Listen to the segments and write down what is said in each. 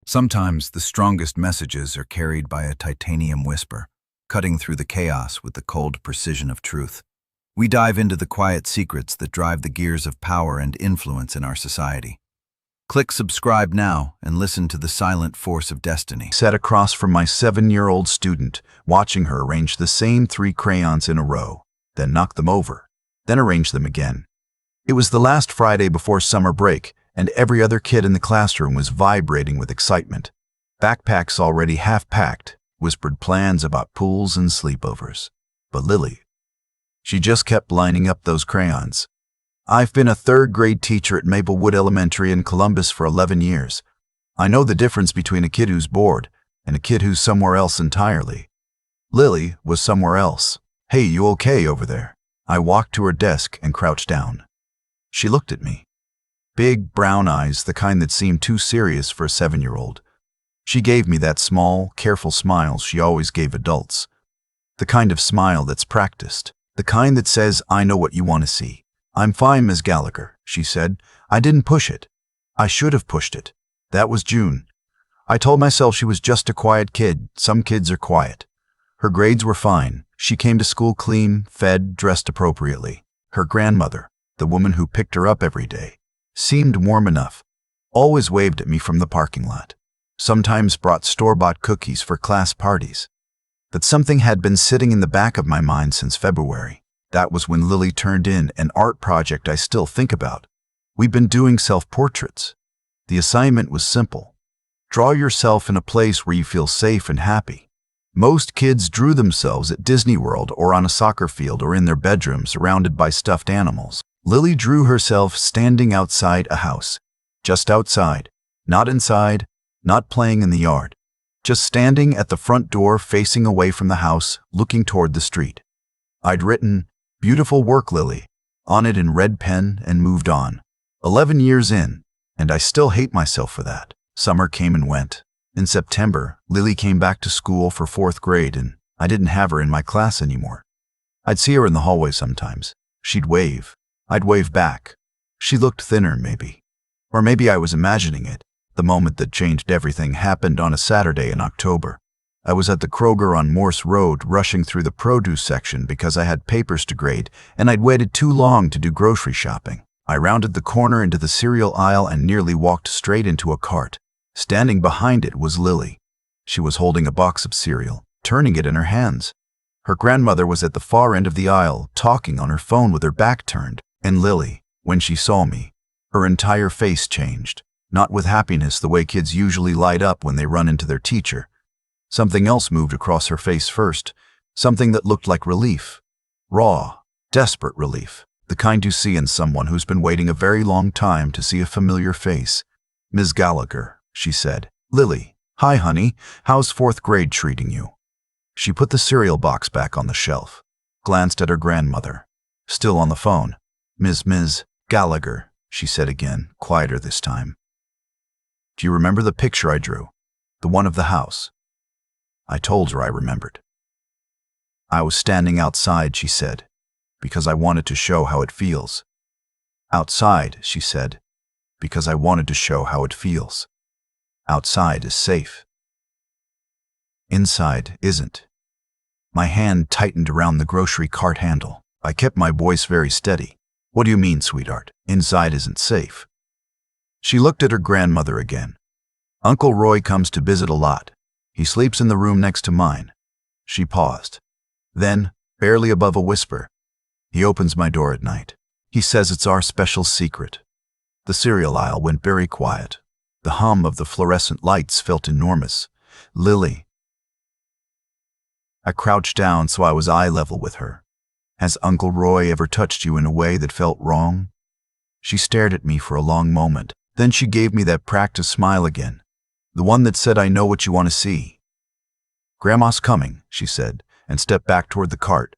Sometimes the strongest messages are carried by a titanium whisper, cutting through the chaos with the cold precision of truth. We dive into the quiet secrets that drive the gears of power and influence in our society. Click subscribe now and listen to the silent force of destiny. Sat across from my 7-year-old student, watching her arrange the same 3 crayons in a row, then knock them over, then arrange them again. It was the last Friday before summer break, and every other kid in the classroom was vibrating with excitement. Backpacks already half-packed, whispered plans about pools and sleepovers. But Lily, she just kept lining up those crayons. I've been a 3rd-grade teacher at Maplewood Elementary in Columbus for 11 years. I know the difference between a kid who's bored and a kid who's somewhere else entirely. Lily was somewhere else. "Hey, you okay over there?" I walked to her desk and crouched down. She looked at me. Big, brown eyes, the kind that seemed too serious for a 7-year-old. She gave me that small, careful smile she always gave adults. The kind of smile that's practiced. The kind that says, "I know what you want to see." "I'm fine, Ms. Gallagher," she said. "I didn't push it. I should have pushed it." That was June. I told myself she was just a quiet kid. Some kids are quiet. Her grades were fine. She came to school clean, fed, dressed appropriately. Her grandmother, the woman who picked her up every day, seemed warm enough. Always waved at me from the parking lot. Sometimes brought store-bought cookies for class parties. But something had been sitting in the back of my mind since February. That was when Lily turned in an art project I still think about. We'd been doing self-portraits. The assignment was simple. Draw yourself in a place where you feel safe and happy. Most kids drew themselves at Disney World or on a soccer field or in their bedroom surrounded by stuffed animals. Lily drew herself standing outside a house. Just outside. Not inside, not playing in the yard. Just standing at the front door facing away from the house, looking toward the street. I'd written, "Beautiful work, Lily," on it in red pen and moved on. 11 years in, and I still hate myself for that. Summer came and went. In September, Lily came back to school for 4th grade, and I didn't have her in my class anymore. I'd see her in the hallway sometimes. She'd wave. I'd wave back. She looked thinner, maybe. Or maybe I was imagining it. The moment that changed everything happened on a Saturday in October. I was at the Kroger on Morse Road rushing through the produce section because I had papers to grade and I'd waited too long to do grocery shopping. I rounded the corner into the cereal aisle and nearly walked straight into a cart. Standing behind it was Lily. She was holding a box of cereal, turning it in her hands. Her grandmother was at the far end of the aisle, talking on her phone with her back turned. And Lily, when she saw me, her entire face changed. Not with happiness the way kids usually light up when they run into their teacher. Something else moved across her face first, something that looked like relief. Raw, desperate relief, the kind you see in someone who's been waiting a very long time to see a familiar face. "Ms. Gallagher," she said. "Lily, hi honey, how's 4th grade treating you?" She put the cereal box back on the shelf, glanced at her grandmother, still on the phone. Ms. Gallagher," she said again, quieter this time. "Do you remember the picture I drew? The one of the house?" I told her I remembered. "I was standing outside," she said, "because I wanted to show how it feels." "Outside," she said, "because I wanted to show how it feels. Outside is safe. Inside isn't." My hand tightened around the grocery cart handle. I kept my voice very steady. "What do you mean, sweetheart? Inside isn't safe?" She looked at her grandmother again. "Uncle Roy comes to visit a lot. He sleeps in the room next to mine." She paused. Then, barely above a whisper, "He opens my door at night. He says it's our special secret." The cereal aisle went very quiet. The hum of the fluorescent lights felt enormous. "Lily." I crouched down so I was eye level with her. "Has Uncle Roy ever touched you in a way that felt wrong?" She stared at me for a long moment. Then she gave me that practiced smile again. The one that said, "I know what you want to see." "Grandma's coming," she said, and stepped back toward the cart.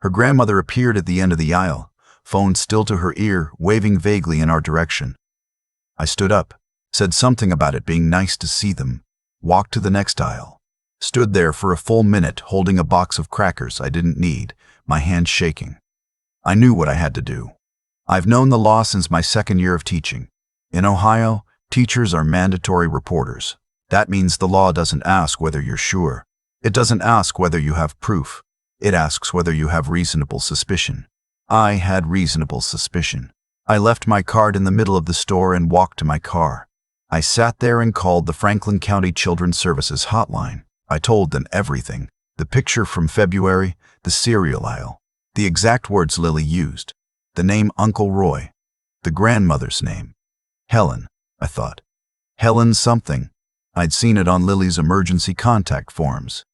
Her grandmother appeared at the end of the aisle, phone still to her ear, waving vaguely in our direction. I stood up, said something about it being nice to see them, walked to the next aisle, stood there for a full minute holding a box of crackers I didn't need, my hands shaking. I knew what I had to do. I've known the law since my 2nd year of teaching. In Ohio, teachers are mandatory reporters. That means the law doesn't ask whether you're sure. It doesn't ask whether you have proof. It asks whether you have reasonable suspicion. I had reasonable suspicion. I left my card in the middle of the store and walked to my car. I sat there and called the Franklin County Children's Services hotline. I told them everything. The picture from February, the cereal aisle, the exact words Lily used, the name Uncle Roy, the grandmother's name. Helen, I thought. Helen something. I'd seen it on Lily's emergency contact forms.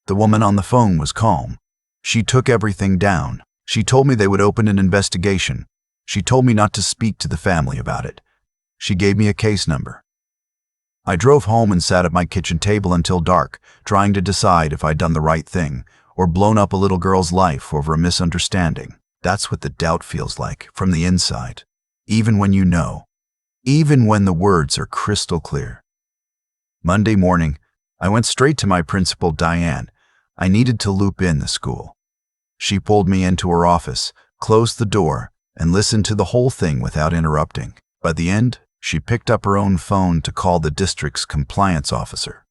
The woman on the phone was calm. She took everything down. She told me they would open an investigation. She told me not to speak to the family about it. She gave me a case number. I drove home and sat at my kitchen table until dark, trying to decide if I'd done the right thing or blown up a little girl's life over a misunderstanding. That's what the doubt feels like from the inside, even when you know, even when the words are crystal clear. Monday morning, I went straight to my principal, Diane. I needed to loop in the school. She pulled me into her office, closed the door, and listened to the whole thing without interrupting. By the end, she picked up her own phone to call the district's compliance officer.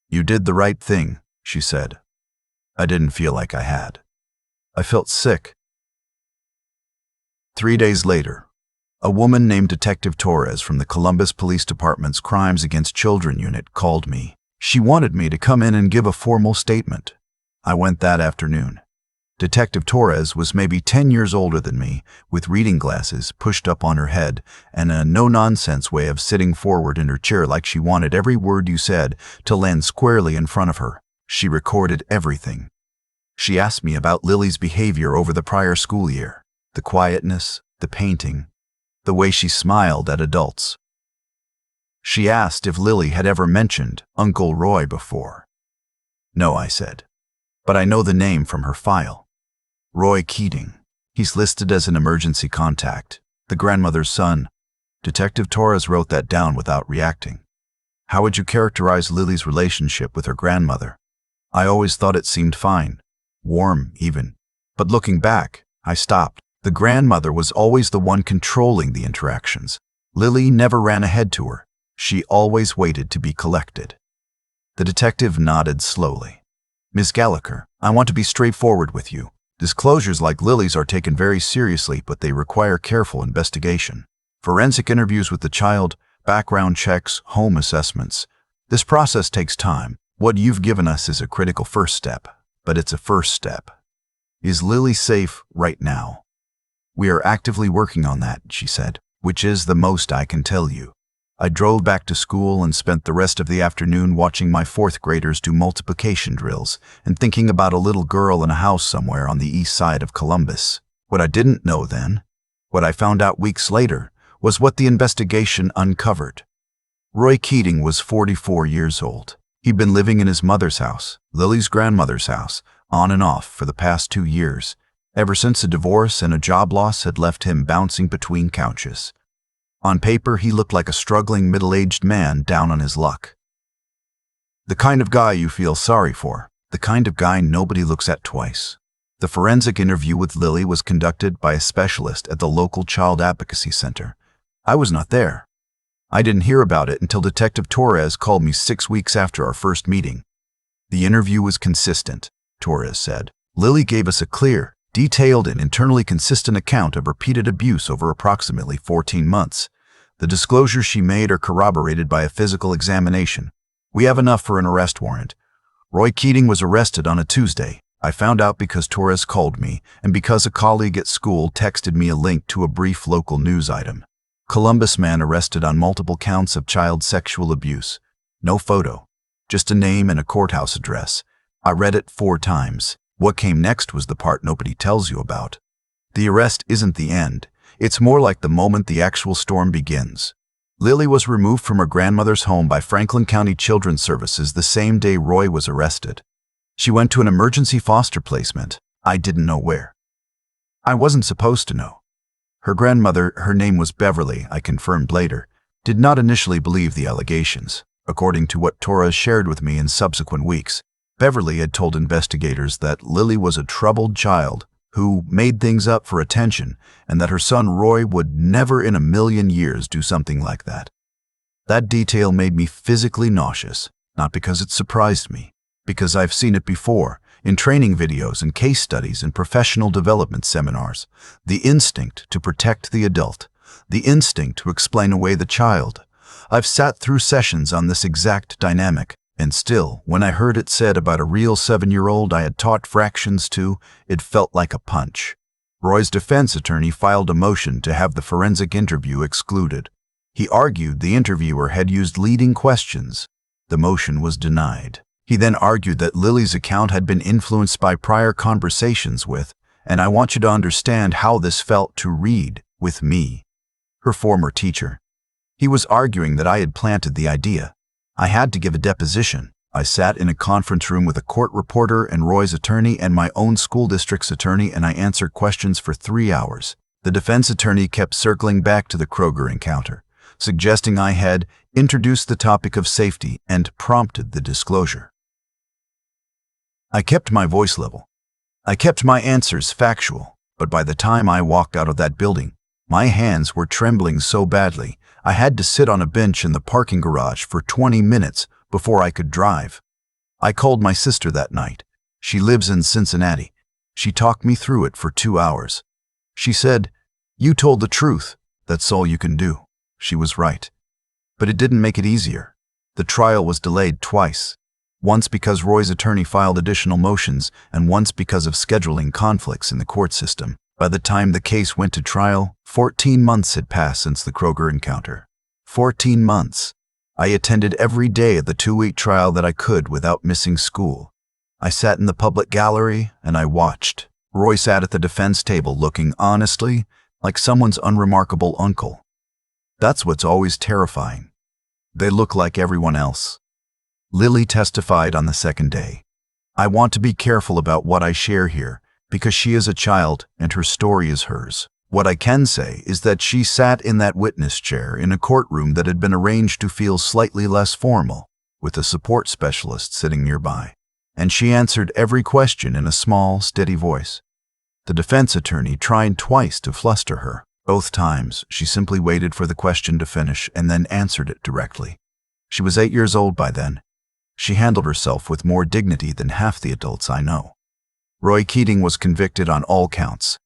"You did the right thing," she said. I didn't feel like I had. I felt sick. 3 days later, a woman named Detective Torres from the Columbus Police Department's Crimes Against Children unit called me. She wanted me to come in and give a formal statement. I went that afternoon. Detective Torres was maybe 10 years older than me, with reading glasses pushed up on her head and a no-nonsense way of sitting forward in her chair like she wanted every word you said to land squarely in front of her. She recorded everything. She asked me about Lily's behavior over the prior school year, the quietness, the painting, the way she smiled at adults. She asked if Lily had ever mentioned Uncle Roy before. "No," I said, "but I know the name from her file. Roy Keating. He's listed as an emergency contact, the grandmother's son." Detective Torres wrote that down without reacting. "How would you characterize Lily's relationship with her grandmother?" I always thought it seemed fine, warm even. But looking back, I stopped. The grandmother was always the one controlling the interactions. Lily never ran ahead to her. She always waited to be collected. The detective nodded slowly. "Miss Gallagher, I want to be straightforward with you. Disclosures like Lily's are taken very seriously, but they require careful investigation. Forensic interviews with the child, background checks, home assessments. This process takes time. What you've given us is a critical first step, but it's a first step. Is Lily safe right now?" "We are actively working on that," she said, "which is the most I can tell you." I drove back to school and spent the rest of the afternoon watching my fourth graders do multiplication drills and thinking about a little girl in a house somewhere on the east side of Columbus. What I didn't know then, what I found out weeks later, was what the investigation uncovered. Roy Keating was 44 years old. He'd been living in his mother's house, Lily's grandmother's house, on and off for the past 2 years, ever since a divorce and a job loss had left him bouncing between couches. On paper, he looked like a struggling middle-aged man down on his luck. The kind of guy you feel sorry for, the kind of guy nobody looks at twice. The forensic interview with Lily was conducted by a specialist at the local child advocacy center. I was not there. I didn't hear about it until Detective Torres called me 6 weeks after our first meeting. "The interview was consistent," Torres said. "Lily gave us a clear, detailed, and internally consistent account of repeated abuse over approximately 14 months. The disclosures she made are corroborated by a physical examination. We have enough for an arrest warrant. Roy Keating was arrested on a Tuesday. I found out because Torres called me and because a colleague at school texted me a link to a brief local news item. Columbus man arrested on multiple counts of child sexual abuse. No photo, just a name and a courthouse address. I read it 4 times. What came next was the part nobody tells you about. The arrest isn't the end. It's more like the moment the actual storm begins. Lily was removed from her grandmother's home by Franklin County Children's Services the same day Roy was arrested. She went to an emergency foster placement. I didn't know where. I wasn't supposed to know. Her grandmother, her name was Beverly, I confirmed later, did not initially believe the allegations. According to what Torres shared with me in subsequent weeks, Beverly had told investigators that Lily was a troubled child who made things up for attention, and that her son Roy would never in a million years do something like that. That detail made me physically nauseous, not because it surprised me, because I've seen it before, in training videos and case studies and professional development seminars. The instinct to protect the adult, the instinct to explain away the child. I've sat through sessions on this exact dynamic, and still, when I heard it said about a real 7-year-old I had taught fractions to, it felt like a punch. Roy's defense attorney filed a motion to have the forensic interview excluded. He argued the interviewer had used leading questions. The motion was denied. He then argued that Lily's account had been influenced by prior conversations with, and I want you to understand how this felt to read, with me, her former teacher. He was arguing that I had planted the idea. I had to give a deposition. I sat in a conference room with a court reporter and Roy's attorney and my own school district's attorney, and I answered questions for 3 hours. The defense attorney kept circling back to the Kroger encounter, suggesting I had introduced the topic of safety and prompted the disclosure. I kept my voice level. I kept my answers factual, but by the time I walked out of that building, my hands were trembling so badly I had to sit on a bench in the parking garage for 20 minutes before I could drive. I called my sister that night. She lives in Cincinnati. She talked me through it for 2 hours. She said, "You told the truth. That's all you can do." She was right. But it didn't make it easier. The trial was delayed twice. Once because Roy's attorney filed additional motions, and once because of scheduling conflicts in the court system. By the time the case went to trial, 14 months had passed since the Kroger encounter. 14 months. I attended every day of the 2-week trial that I could without missing school. I sat in the public gallery and I watched. Roy sat at the defense table looking honestly like someone's unremarkable uncle. That's what's always terrifying. They look like everyone else. Lily testified on the second day. I want to be careful about what I share here because she is a child and her story is hers. What I can say is that she sat in that witness chair in a courtroom that had been arranged to feel slightly less formal, with a support specialist sitting nearby, and she answered every question in a small, steady voice. The defense attorney tried twice to fluster her. Both times, she simply waited for the question to finish and then answered it directly. She was 8 years old by then. She handled herself with more dignity than half the adults I know. Roy Keating was convicted on all counts.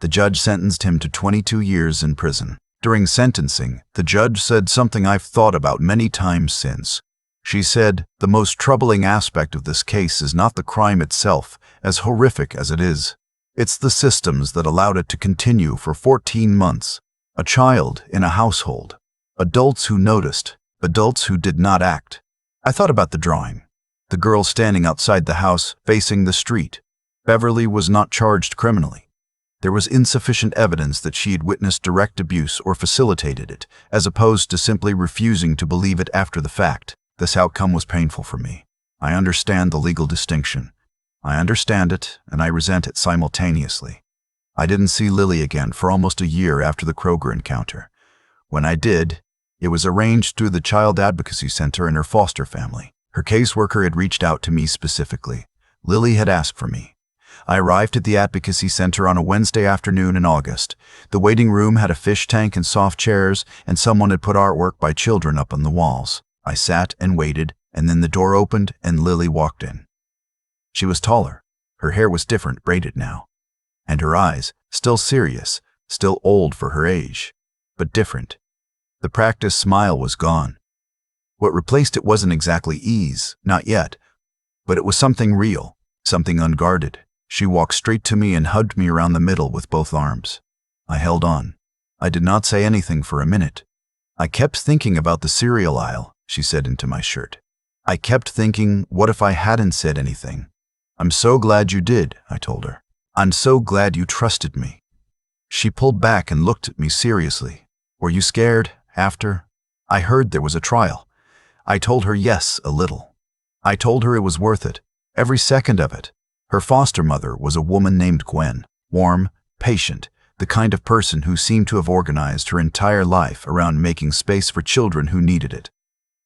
The judge sentenced him to 22 years in prison. During sentencing, the judge said something I've thought about many times since. She said, "The most troubling aspect of this case is not the crime itself, as horrific as it is. It's the systems that allowed it to continue for 14 months. A child in a household. Adults who noticed. Adults who did not act." I thought about the drawing. The girl standing outside the house, facing the street. Beverly was not charged criminally. There was insufficient evidence that she had witnessed direct abuse or facilitated it, as opposed to simply refusing to believe it after the fact. This outcome was painful for me. I understand the legal distinction. I understand it, and I resent it simultaneously. I didn't see Lily again for almost a year after the Kroger encounter. When I did, it was arranged through the Child Advocacy Center and her foster family. Her caseworker had reached out to me specifically. Lily had asked for me. I arrived at the Advocacy Center on a Wednesday afternoon in August. The waiting room had a fish tank and soft chairs, and someone had put artwork by children up on the walls. I sat and waited, and then the door opened and Lily walked in. She was taller. Her hair was different, braided now. And her eyes, still serious, still old for her age, but different. The practiced smile was gone. What replaced it wasn't exactly ease, not yet, but it was something real, something unguarded. She walked straight to me and hugged me around the middle with both arms. I held on. I did not say anything for a minute. "I kept thinking about the cereal aisle," she said into my shirt. "I kept thinking, what if I hadn't said anything?" "I'm so glad you did," I told her. "I'm so glad you trusted me." She pulled back and looked at me seriously. "Were you scared after? I heard there was a trial." I told her yes, a little. I told her it was worth it, every second of it. Her foster mother was a woman named Gwen, warm, patient, the kind of person who seemed to have organized her entire life around making space for children who needed it.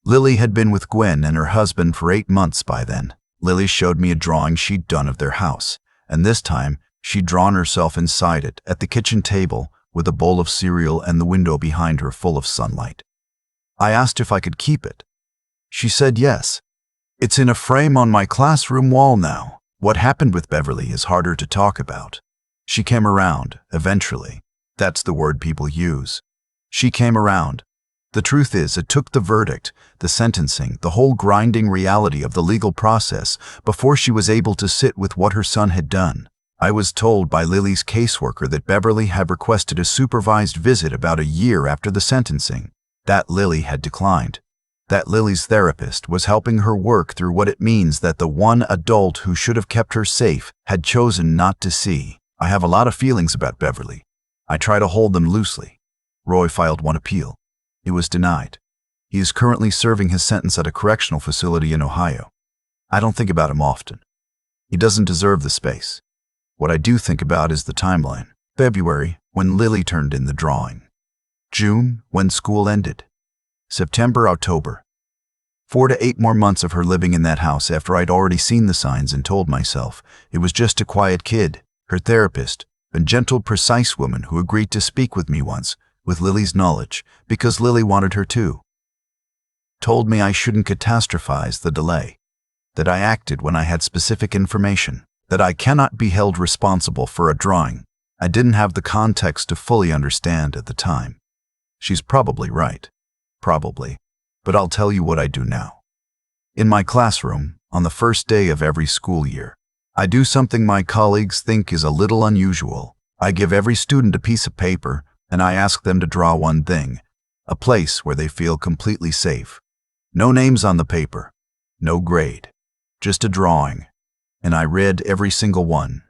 Lily had been with Gwen and her husband for 8 months by then. Lily showed me a drawing she'd done of their house, and this time she'd drawn herself inside it at the kitchen table with a bowl of cereal and the window behind her full of sunlight. I asked if I could keep it. She said yes. It's in a frame on my classroom wall now. What happened with Beverly is harder to talk about. She came around, eventually. That's the word people use. She came around. The truth is, it took the verdict, the sentencing, the whole grinding reality of the legal process before she was able to sit with what her son had done. I was told by Lily's caseworker that Beverly had requested a supervised visit about a year after the sentencing. That Lily had declined. That Lily's therapist was helping her work through what it means that the one adult who should have kept her safe had chosen not to see. I have a lot of feelings about Beverly. I try to hold them loosely. Roy filed one appeal. It was denied. He is currently serving his sentence at a correctional facility in Ohio. I don't think about him often. He doesn't deserve the space. What I do think about is the timeline. February, when Lily turned in the drawing. June, when school ended. September, October. 4 to 8 more months of her living in that house after I'd already seen the signs and told myself it was just a quiet kid. Her therapist, a gentle, precise woman who agreed to speak with me once, with Lily's knowledge, because Lily wanted her to, told me I shouldn't catastrophize the delay, that I acted when I had specific information, that I cannot be held responsible for a drawing I didn't have the context to fully understand at the time. She's probably right. Probably. But I'll tell you what I do now. In my classroom, on the first day of every school year, I do something my colleagues think is a little unusual. I give every student a piece of paper, and I ask them to draw one thing, a place where they feel completely safe. No names on the paper, no grade, just a drawing. And I read every single one.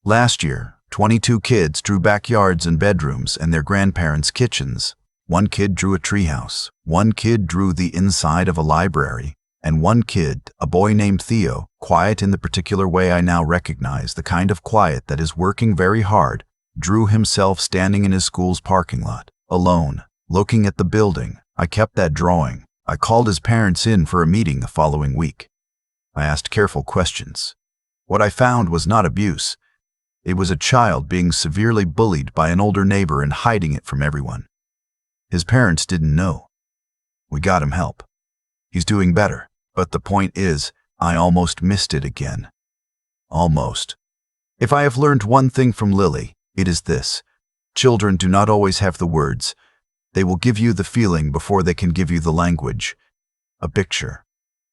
Last year, 22 kids drew backyards and bedrooms and their grandparents' kitchens. One kid drew a treehouse, one kid drew the inside of a library, and one kid, a boy named Theo, quiet in the particular way I now recognize, the kind of quiet that is working very hard, drew himself standing in his school's parking lot, alone, looking at the building. I kept that drawing. I called his parents in for a meeting the following week. I asked careful questions. What I found was not abuse. It was a child being severely bullied by an older neighbor and hiding it from everyone. His parents didn't know. We got him help. He's doing better, but the point is, I almost missed it again. Almost. If I have learned one thing from Lily, it is this. Children do not always have the words. They will give you the feeling before they can give you the language. A picture.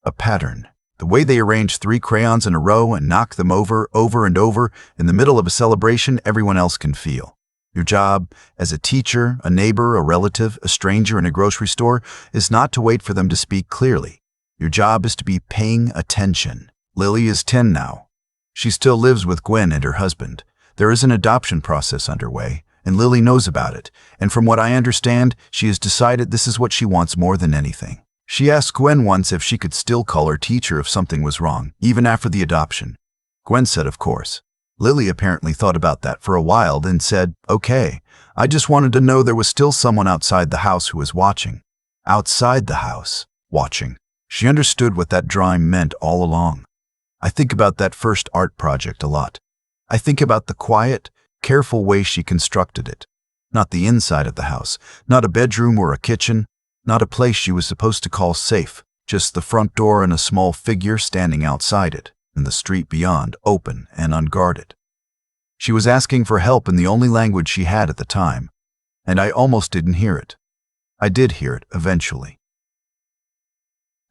A pattern. The way they arrange 3 crayons in a row and knock them over and over in the middle of a celebration everyone else can feel. Your job, as a teacher, a neighbor, a relative, a stranger in a grocery store, is not to wait for them to speak clearly. Your job is to be paying attention. Lily is 10 now. She still lives with Gwen and her husband. There is an adoption process underway, and Lily knows about it, and from what I understand, she has decided this is what she wants more than anything. She asked Gwen once if she could still call her teacher if something was wrong, even after the adoption. Gwen said of course. Lily apparently thought about that for a while, then said, okay, I just wanted to know there was still someone outside the house who was watching. Outside the house, watching. She understood what that drawing meant all along. I think about that first art project a lot. I think about the quiet, careful way she constructed it. Not the inside of the house, not a bedroom or a kitchen, not a place she was supposed to call safe, just the front door and a small figure standing outside it, and the street beyond, open and unguarded. She was asking for help in the only language she had at the time, and I almost didn't hear it. I did hear it eventually.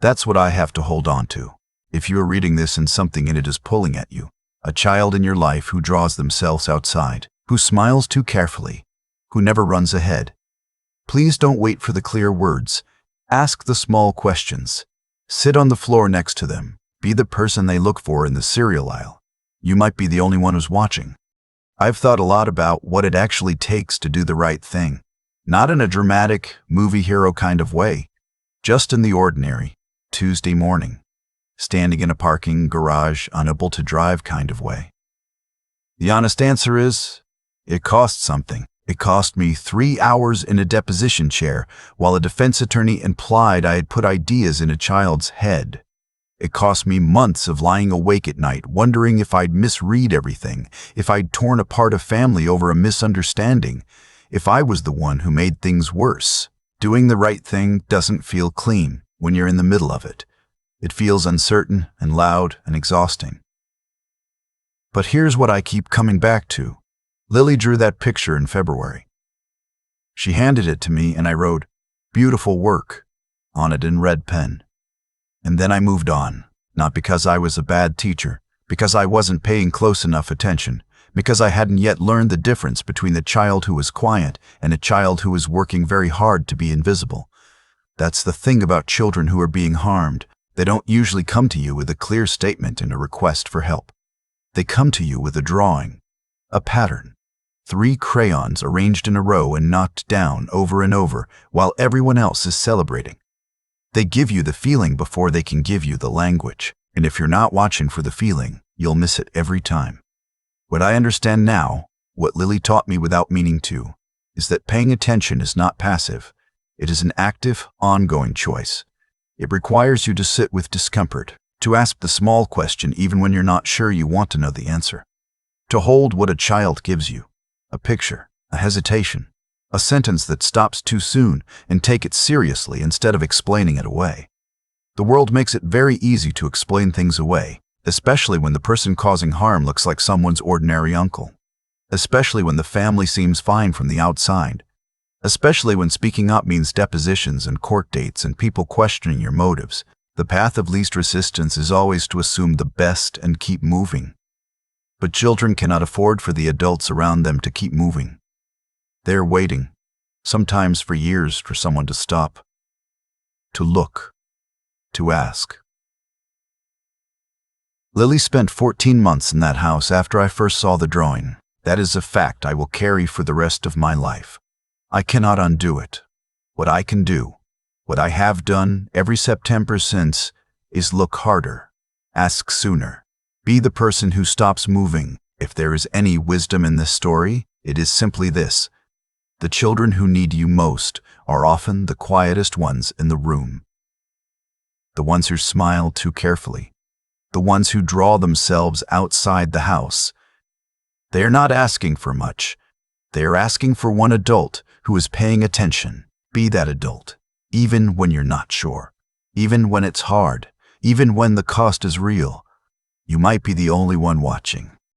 That's what I have to hold on to. If you are reading this and something in it is pulling at you, a child in your life who draws themselves outside, who smiles too carefully, who never runs ahead, please don't wait for the clear words. Ask the small questions. Sit on the floor next to them. Be the person they look for in the cereal aisle. You might be the only one who's watching. I've thought a lot about what it actually takes to do the right thing. Not in a dramatic, movie hero kind of way. Just in the ordinary, Tuesday morning, standing in a parking garage, unable to drive kind of way. The honest answer is, it costs something. It cost me 3 hours in a deposition chair while a defense attorney implied I had put ideas in a child's head. It cost me months of lying awake at night, wondering if I'd misread everything, if I'd torn apart a family over a misunderstanding, if I was the one who made things worse. Doing the right thing doesn't feel clean when you're in the middle of it. It feels uncertain and loud and exhausting. But here's what I keep coming back to. Lily drew that picture in February. She handed it to me and I wrote, "Beautiful work," on it in red pen. And then I moved on, not because I was a bad teacher, because I wasn't paying close enough attention, because I hadn't yet learned the difference between the child who was quiet and a child who was working very hard to be invisible. That's the thing about children who are being harmed. They don't usually come to you with a clear statement and a request for help. They come to you with a drawing, a pattern. 3 crayons arranged in a row and knocked down over and over while everyone else is celebrating. They give you the feeling before they can give you the language. And if you're not watching for the feeling, you'll miss it every time. What I understand now, what Lily taught me without meaning to, is that paying attention is not passive. It is an active, ongoing choice. It requires you to sit with discomfort, to ask the small question even when you're not sure you want to know the answer, to hold what a child gives you, a picture, a hesitation, a sentence that stops too soon, and take it seriously instead of explaining it away. The world makes it very easy to explain things away, especially when the person causing harm looks like someone's ordinary uncle, especially when the family seems fine from the outside, especially when speaking up means depositions and court dates and people questioning your motives. The path of least resistance is always to assume the best and keep moving. But children cannot afford for the adults around them to keep moving. They're waiting, sometimes for years, for someone to stop, to look, to ask. Lily spent 14 months in that house after I first saw the drawing. That is a fact I will carry for the rest of my life. I cannot undo it. What I can do, what I have done every September since, is look harder, ask sooner, be the person who stops moving. If there is any wisdom in this story, it is simply this: the children who need you most are often the quietest ones in the room. The ones who smile too carefully, the ones who draw themselves outside the house. They are not asking for much. They are asking for one adult who is paying attention. Be that adult, even when you're not sure, even when it's hard, even when the cost is real. You might be the only one watching.